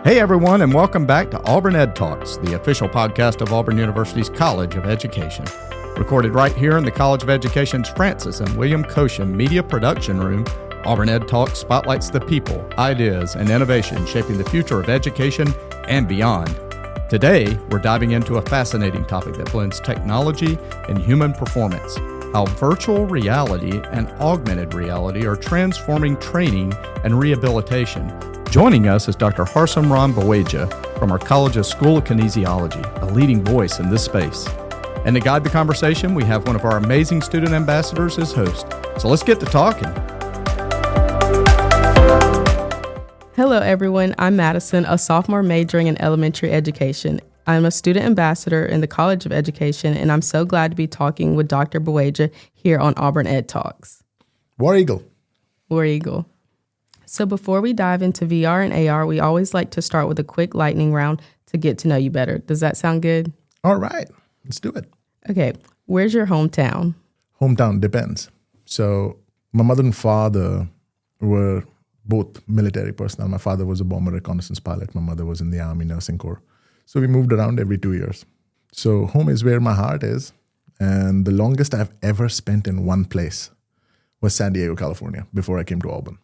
Hey everyone, and welcome back to Auburn Ed Talks, the official podcast of Auburn University's College of Education. Recorded right here in the College of Education's Francis and William Koshin Media Production Room, Auburn Ed Talks spotlights the people, ideas, and innovation shaping the future of education and beyond. Today, we're diving into a fascinating topic that blends technology and human performance, how virtual reality and augmented reality are transforming training and rehabilitation. Joining us is Dr. Harsamran Baweja from our College's School of Kinesiology, a leading voice in this space. And to guide the conversation, we have one of our amazing student ambassadors as host. So let's get to talking. Hello, everyone. I'm Madison, a sophomore majoring in elementary education. I'm a student ambassador in the College of Education, and I'm so glad to be talking with Dr. Baweja here on Auburn Ed Talks. War Eagle. War Eagle. So before we dive into VR and AR, we always like to start with a quick lightning round to get to know you better. Does that sound good? All right. Let's do it. Okay. Where's your hometown? Hometown depends. So my mother and father were both military personnel. My father was a bomber reconnaissance pilot. My mother was in the Army Nursing Corps. So we moved around every 2 years. So home is where my heart is. And the longest I've ever spent in one place was San Diego, California, before I came to Auburn.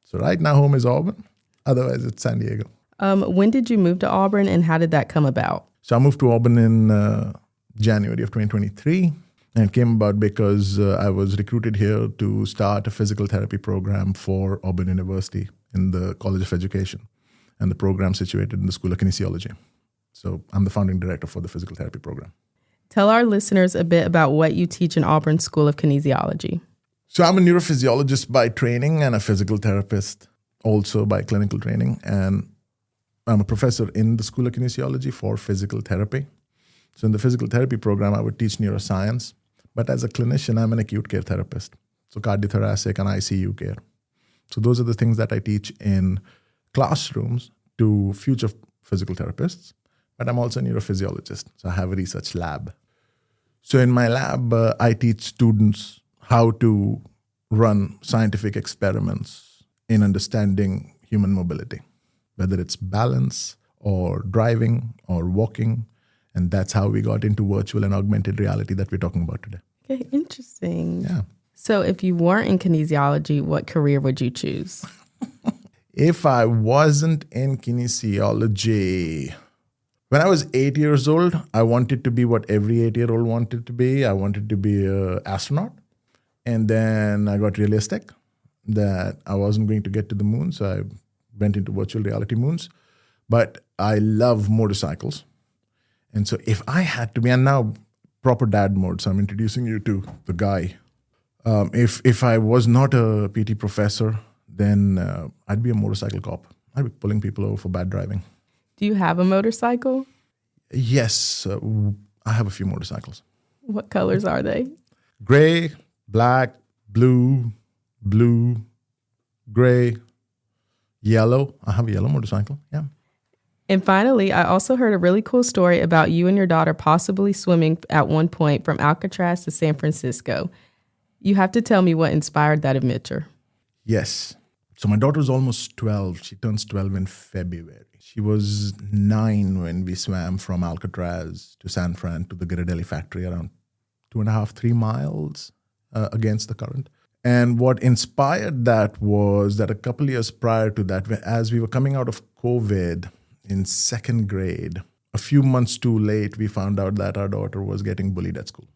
So right now, home is Auburn. Otherwise, it's San Diego. When did you move to Auburn, and how did that come about? So I moved to Auburn in January of 2023. And it came about because I was recruited here to start a physical therapy program for Auburn University in the College of Education. And the program situated in the School of Kinesiology. So I'm the founding director for the physical therapy program. Tell our listeners a bit about what you teach in Auburn School of Kinesiology. So I'm a neurophysiologist by training and a physical therapist also by clinical training. And I'm a professor in the School of Kinesiology for physical therapy. So in the physical therapy program, I would teach neuroscience. But as a clinician, I'm an acute care therapist. So cardiothoracic and ICU care. So those are the things that I teach in classrooms to future physical therapists. But I'm also a neurophysiologist. So I have a research lab. So in my lab, I teach students how to run scientific experiments in understanding human mobility, whether it's balance or driving or walking. And that's how we got into virtual and augmented reality that we're talking about today. Okay, interesting. Yeah. So if you weren't in kinesiology, what career would you choose? If I wasn't in kinesiology, when I was 8 years old, I wanted to be what every 8-year-old wanted to be. I wanted to be an astronaut. And then I got realistic that I wasn't going to get to the moon. So I went into virtual reality moons. But I love motorcycles. And so if I had to be, and now proper dad mode, so I'm introducing you to the guy. If I was not a PT professor, then I'd be a motorcycle cop. I'd be pulling people over for bad driving. Do you have a motorcycle? Yes, I have a few motorcycles. What colors are they? Gray, black, blue, gray, yellow. I have a yellow motorcycle, yeah. And finally, I also heard a really cool story about you and your daughter possibly swimming at one point from Alcatraz to San Francisco. You have to tell me what inspired that adventure. Yes. So my daughter was almost 12. She turns 12 in February. She was 9 when we swam from Alcatraz to San Fran to the Ghirardelli factory, around 2.5, 3 miles against the current. And what inspired that was that a couple of years prior to that, as we were coming out of COVID in second grade, a few months too late, we found out that our daughter was getting bullied at school.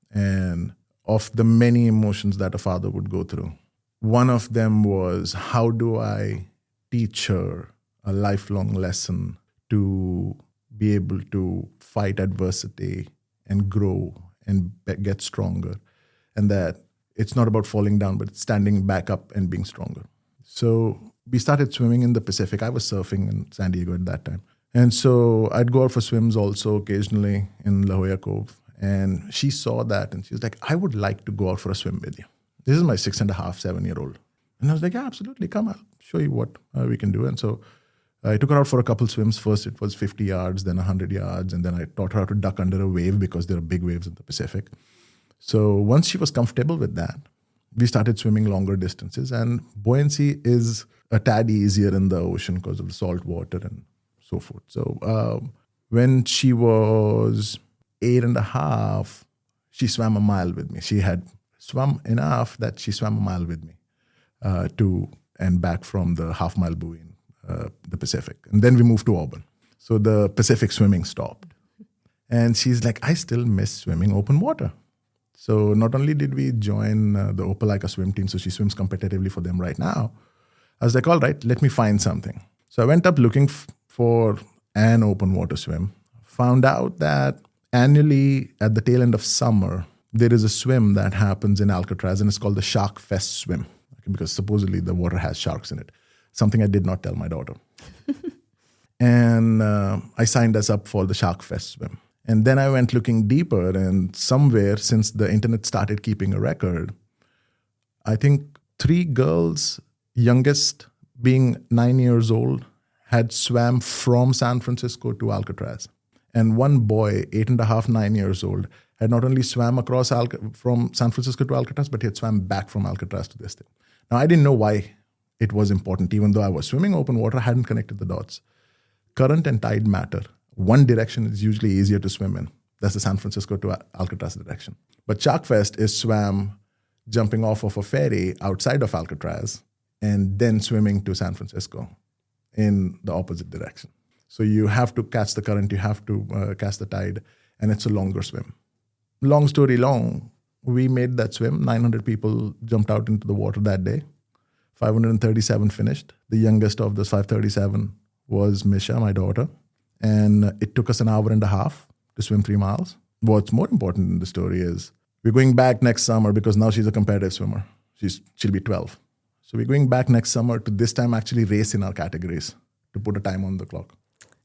And of the many emotions that a father would go through, one of them was, how do I teach her a lifelong lesson to be able to fight adversity and grow and get stronger? And that it's not about falling down, but standing back up and being stronger. So we started swimming in the Pacific. I was surfing in San Diego at that time. And so I'd go out for swims also occasionally in La Jolla Cove. And she saw that and she was like, I would like to go out for a swim with you. This is my 6.5, 7-year-old. And I was like, yeah, absolutely, come, I'll show you what we can do. And so I took her out for a couple swims. First, it was 50 yards, then 100 yards. And then I taught her how to duck under a wave because there are big waves in the Pacific. So once she was comfortable with that, we started swimming longer distances. And buoyancy is a tad easier in the ocean because of the salt water and so forth. So when she was 8.5, she swam a mile with me. She had swum enough that she swam a mile with me to and back from the half-mile buoy in the Pacific. And then we moved to Auburn. So the Pacific swimming stopped. And she's like, I still miss swimming open water. So not only did we join the Opelika swim team, so she swims competitively for them right now, I was like, all right, let me find something. So I went up looking for an open water swim, found out that annually at the tail end of summer, there is a swim that happens in Alcatraz, and it's called the Shark Fest swim, because supposedly the water has sharks in it, something I did not tell my daughter. And I signed us up for the Shark Fest swim. And then I went looking deeper, and somewhere, since the internet started keeping a record, I think 3 girls, youngest being 9 years old, had swam from San Francisco to Alcatraz. And one boy, 8.5, 9 years old, had not only swam across from San Francisco to Alcatraz, but he had swam back from Alcatraz to this thing. Now, I didn't know why it was important. Even though I was swimming open water, I hadn't connected the dots. Current and tide matter. One direction is usually easier to swim in. That's the San Francisco to Alcatraz direction. But Shark Fest is swam jumping off of a ferry outside of Alcatraz and then swimming to San Francisco in the opposite direction. So you have to catch the current, you have to catch the tide, and it's a longer swim. Long story long, we made that swim. 900 people jumped out into the water that day. 537 finished. The youngest of those 537 was Misha, my daughter. And it took us an hour and a half to swim 3 miles. What's more important in the story is we're going back next summer because now she's a competitive swimmer. She'll be 12. So we're going back next summer to this time actually race in our categories to put a time on the clock.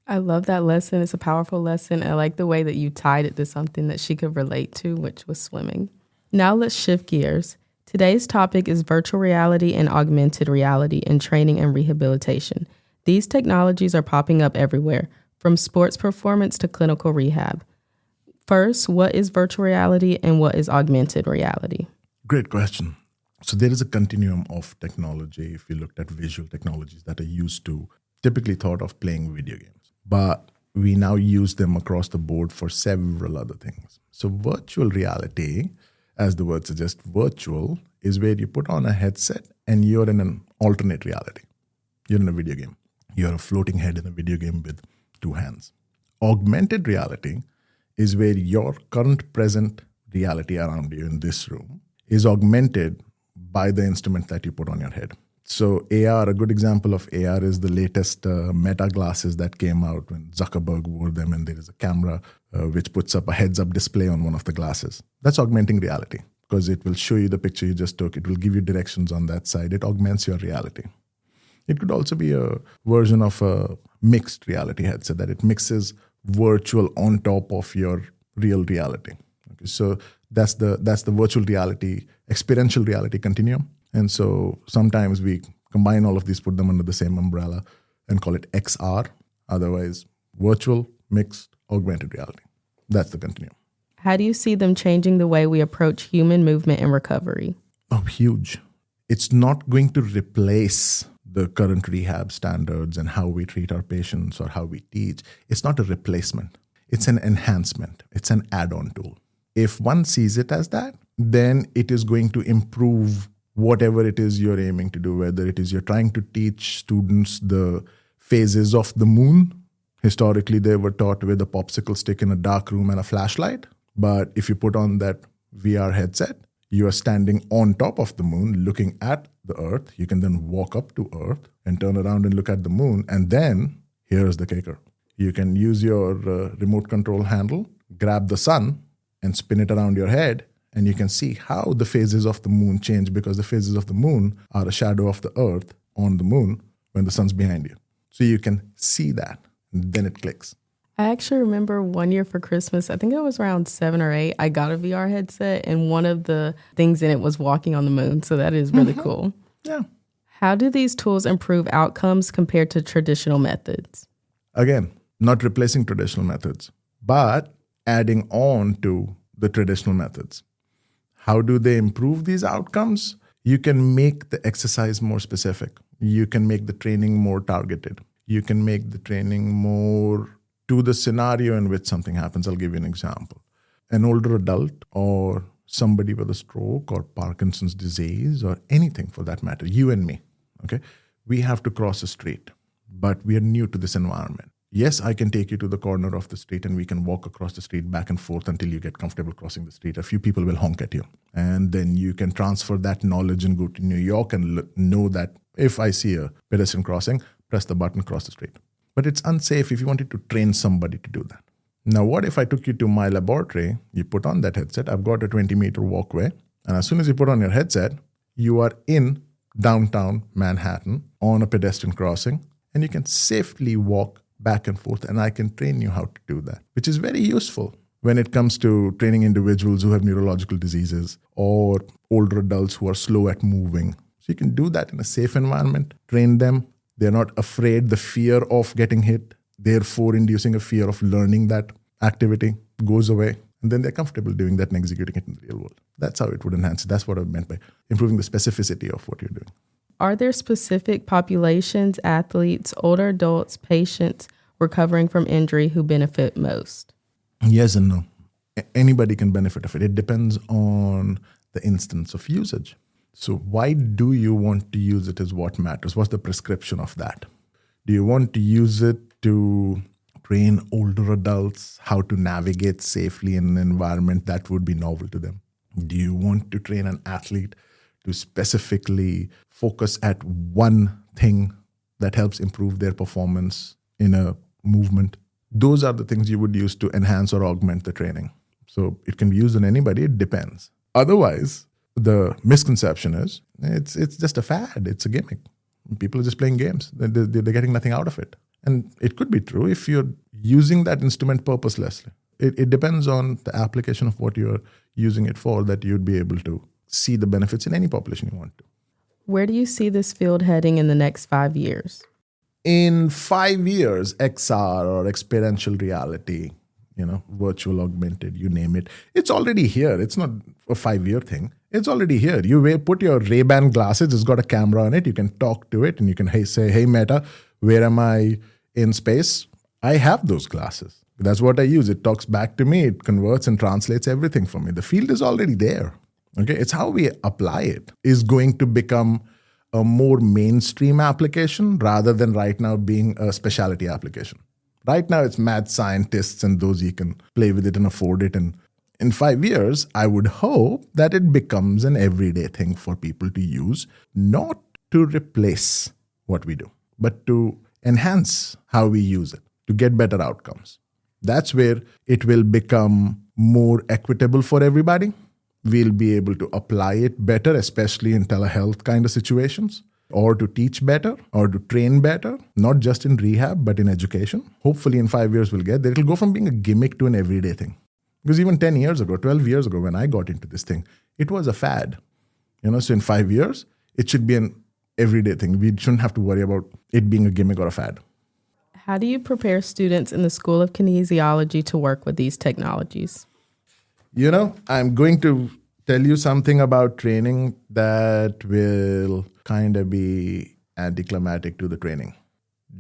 I love that lesson. It's a powerful lesson. I like the way that you tied it to something that she could relate to, which was swimming. Now let's shift gears. Today's topic is virtual reality and augmented reality in training and rehabilitation. These technologies are popping up everywhere, from sports performance to clinical rehab. First, what is virtual reality and what is augmented reality? Great question. So there is a continuum of technology. If you looked at visual technologies that are used to, typically thought of playing video games, but we now use them across the board for several other things. So virtual reality, as the word suggests, virtual is where you put on a headset and you're in an alternate reality. You're in a video game. You're a floating head in a video game with 2 hands. Augmented reality is where your current present reality around you in this room is augmented by the instrument that you put on your head. So AR, a good example of AR is the latest Meta glasses that came out when Zuckerberg wore them, and there is a camera which puts up a heads-up display on one of the glasses. That's augmenting reality because it will show you the picture you just took. It will give you directions on that side. It augments your reality. It could also be a version of a mixed reality headset that it mixes virtual on top of your real reality. Okay, so that's the virtual reality, experiential reality continuum. And so sometimes we combine all of these, put them under the same umbrella and call it XR. Otherwise, virtual, mixed, augmented reality. That's the continuum. How do you see them changing the way we approach human movement and recovery? Oh, huge. It's not going to replace the current rehab standards and how we treat our patients or how we teach. It's not a replacement. It's an enhancement. It's an add-on tool. If one sees it as that, then it is going to improve whatever it is you're aiming to do, whether it is you're trying to teach students the phases of the moon. Historically, they were taught with a popsicle stick in a dark room and a flashlight. But if you put on that VR headset, you are standing on top of the moon, looking at the Earth. You can then walk up to Earth and turn around and look at the moon. And then, here's the kicker. You can use your remote control handle, grab the sun, and spin it around your head. And you can see how the phases of the moon change because the phases of the moon are a shadow of the Earth on the moon when the sun's behind you. So you can see that, and then it clicks. I actually remember one year for Christmas, I think it was around 7 or 8, I got a VR headset, and one of the things in it was walking on the moon. So that is really cool. Yeah. How do these tools improve outcomes compared to traditional methods? Again, not replacing traditional methods, but adding on to the traditional methods. How do they improve these outcomes? You can make the exercise more specific. You can make the training more targeted. You can make the training more to the scenario in which something happens. I'll give you an example. An older adult or somebody with a stroke or Parkinson's disease or anything for that matter, you and me, okay? We have to cross a street, but we are new to this environment. Yes, I can take you to the corner of the street and we can walk across the street back and forth until you get comfortable crossing the street. A few people will honk at you. And then you can transfer that knowledge and go to New York and know that if I see a pedestrian crossing, press the button, cross the street. But it's unsafe if you wanted to train somebody to do that. Now, what if I took you to my laboratory, you put on that headset, I've got a 20-meter walkway, and as soon as you put on your headset, you are in downtown Manhattan on a pedestrian crossing, and you can safely walk back and forth, and I can train you how to do that, which is very useful when it comes to training individuals who have neurological diseases or older adults who are slow at moving. So you can do that in a safe environment, train them. They're not afraid, the fear of getting hit, therefore inducing a fear of learning that activity goes away. And then they're comfortable doing that and executing it in the real world. That's how it would enhance. That's what I meant by improving the specificity of what you're doing. Are there specific populations, athletes, older adults, patients recovering from injury who benefit most? Yes and no. Anybody can benefit of it. It depends on the instance of usage. So why do you want to use it is what matters. What's the prescription of that? Do you want to use it to train older adults how to navigate safely in an environment that would be novel to them? Do you want to train an athlete to specifically focus at one thing that helps improve their performance in a movement? Those are the things you would use to enhance or augment the training. So it can be used on anybody. It depends. Otherwise, the misconception is it's just a fad. It's a gimmick. People are just playing games. They're getting nothing out of it. And it could be true if you're using that instrument purposelessly. It depends on the application of what you're using it for that you'd be able to see the benefits in any population you want to. Where do you see this field heading in the next 5 years? In 5 years, XR or experiential reality, virtual, augmented, you name it, it's already here. It's not a 5-year thing. It's already here. You put your Ray-Ban glasses, it's got a camera on it. You can talk to it and you can say, hey, Meta, where am I in space? I have those glasses. That's what I use. It talks back to me. It converts and translates everything for me. The field is already there. Okay, it's how we apply it is going to become a more mainstream application rather than right now being a specialty application. Right now, it's mad scientists and those you can play with it and afford it. And in 5 years, I would hope that it becomes an everyday thing for people to use, not to replace what we do, but to enhance how we use it, to get better outcomes. That's where it will become more equitable for everybody. We'll be able to apply it better, especially in telehealth kind of situations, or to teach better, or to train better, not just in rehab, but in education. Hopefully in 5 years we'll get there. It'll go from being a gimmick to an everyday thing. Because even 10 years ago, 12 years ago, when I got into this thing, it was a fad. So in 5 years, it should be an everyday thing. We shouldn't have to worry about it being a gimmick or a fad. How do you prepare students in the School of Kinesiology to work with these technologies? I'm going to tell you something about training that will kind of be anticlimactic to the training.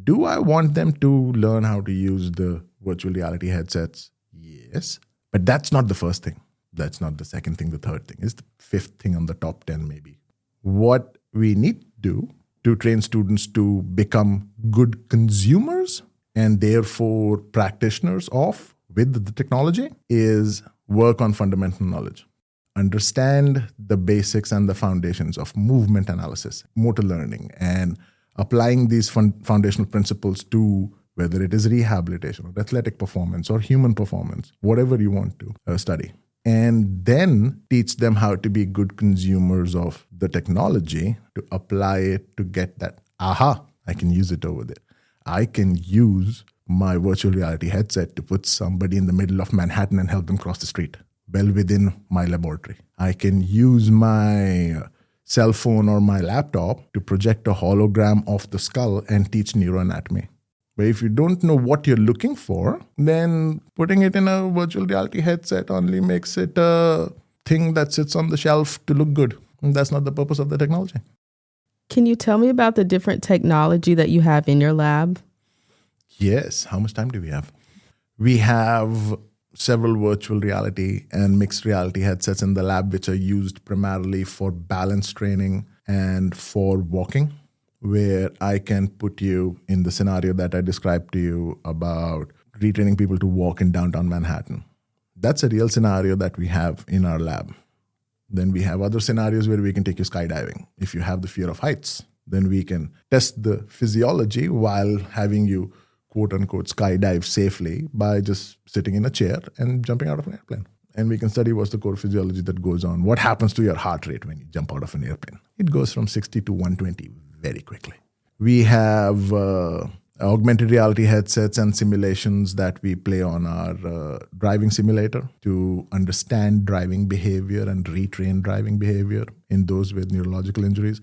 Do I want them to learn how to use the virtual reality headsets? Yes. But that's not the first thing. That's not the second thing. The third thing is the fifth thing on the top 10 maybe. What we need to do to train students to become good consumers and therefore practitioners with the technology is work on fundamental knowledge. Understand the basics and the foundations of movement analysis, motor learning, and applying these foundational principles to whether it is rehabilitation or athletic performance or human performance, whatever you want to study. And then teach them how to be good consumers of the technology to apply it to get that, I can use it over there. I can use my virtual reality headset to put somebody in the middle of Manhattan and help them cross the street, well within my laboratory. I can use my cell phone or my laptop to project a hologram of the skull and teach neuroanatomy. But if you don't know what you're looking for, then putting it in a virtual reality headset only makes it a thing that sits on the shelf to look good. And that's not the purpose of the technology. Can you tell me about the different technology that you have in your lab? Yes. How much time do we have? We have several virtual reality and mixed reality headsets in the lab, which are used primarily for balance training and for walking, where I can put you in the scenario that I described to you about retraining people to walk in downtown Manhattan. That's a real scenario that we have in our lab. Then we have other scenarios where we can take you skydiving. If you have the fear of heights, then we can test the physiology while having you, quote unquote, skydive safely by just sitting in a chair and jumping out of an airplane. And we can study what's the core physiology that goes on. What happens to your heart rate when you jump out of an airplane? It goes from 60 to 120 very quickly. We have augmented reality headsets and simulations that we play on our driving simulator to understand driving behavior and retrain driving behavior in those with neurological injuries.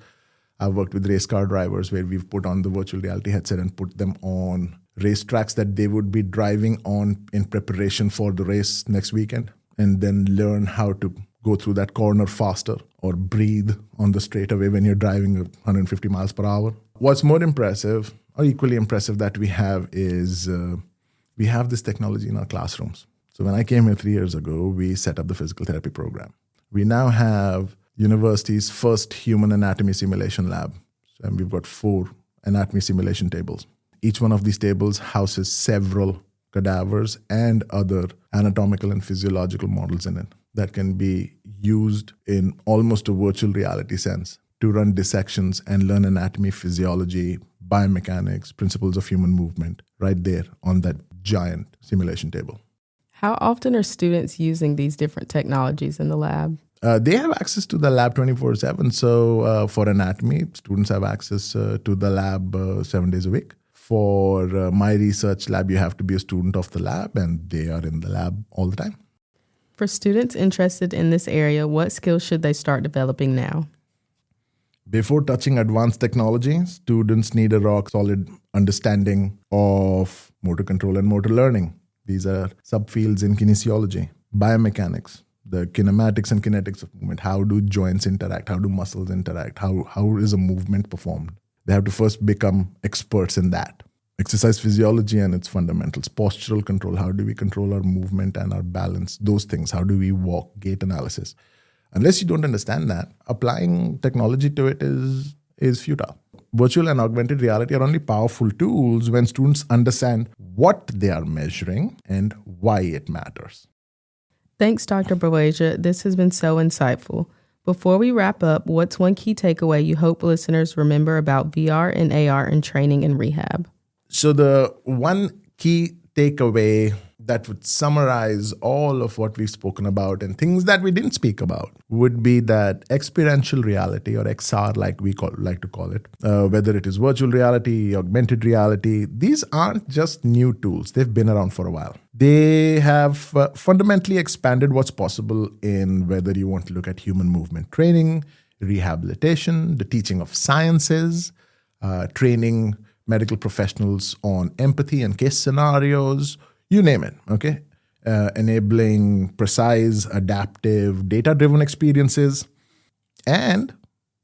I've worked with race car drivers where we've put on the virtual reality headset and put them on racetracks that they would be driving on in preparation for the race next weekend, and then learn how to go through that corner faster or breathe on the straightaway when you're driving 150 miles per hour. What's more impressive or equally impressive that we have is we have this technology in our classrooms. So when I came here 3 years ago, we set up the physical therapy program. We now have university's first human anatomy simulation lab. And we've got 4 anatomy simulation tables. Each one of these tables houses several cadavers and other anatomical and physiological models in it that can be used in almost a virtual reality sense to run dissections and learn anatomy, physiology, biomechanics, principles of human movement right there on that giant simulation table. How often are students using these different technologies in the lab? They have access to the lab 24/7. So for anatomy, students have access to the lab 7 days a week. For my research lab, you have to be a student of the lab, and they are in the lab all the time. For students interested in this area, what skills should they start developing now? Before touching advanced technology, students need a rock-solid understanding of motor control and motor learning. These are subfields in kinesiology, biomechanics, the kinematics and kinetics of movement. How do joints interact? How do muscles interact? How is a movement performed? They have to first become experts in that. Exercise physiology and its fundamentals. Postural control. How do we control our movement and our balance? Those things. How do we walk? Gait analysis. Unless you don't understand that, applying technology to it is futile. Virtual and augmented reality are only powerful tools when students understand what they are measuring and why it matters. Thanks, Dr. Baweja. This has been so insightful. Before we wrap up, what's one key takeaway you hope listeners remember about VR and AR in training and rehab? So the one key takeaway that would summarize all of what we've spoken about and things that we didn't speak about would be that experiential reality, or XR like we like to call it, whether it is virtual reality, augmented reality, these aren't just new tools. They've been around for a while. They have fundamentally expanded what's possible in whether you want to look at human movement training, rehabilitation, the teaching of sciences, training medical professionals on empathy and case scenarios, you name it, okay? Enabling precise, adaptive, data-driven experiences. And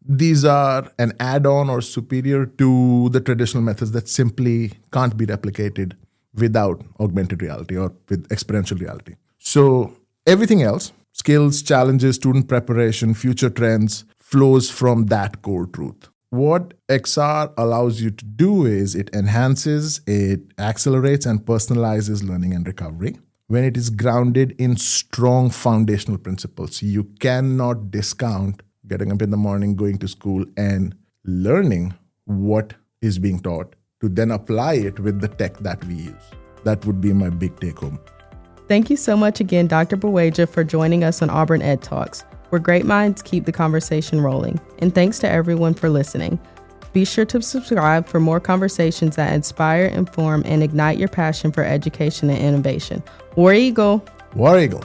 these are an add-on or superior to the traditional methods that simply can't be replicated without augmented reality or with experiential reality. So everything else, skills, challenges, student preparation, future trends, flows from that core truth. What XR allows you to do is it enhances, it accelerates and personalizes learning and recovery when it is grounded in strong foundational principles. You cannot discount getting up in the morning, going to school and learning what is being taught to then apply it with the tech that we use. That would be my big take home. Thank you so much again, Dr. Baweja, for joining us on Auburn Ed Talks, where great minds keep the conversation rolling. And thanks to everyone for listening. Be sure to subscribe for more conversations that inspire, inform, and ignite your passion for education and innovation. War Eagle! War Eagle!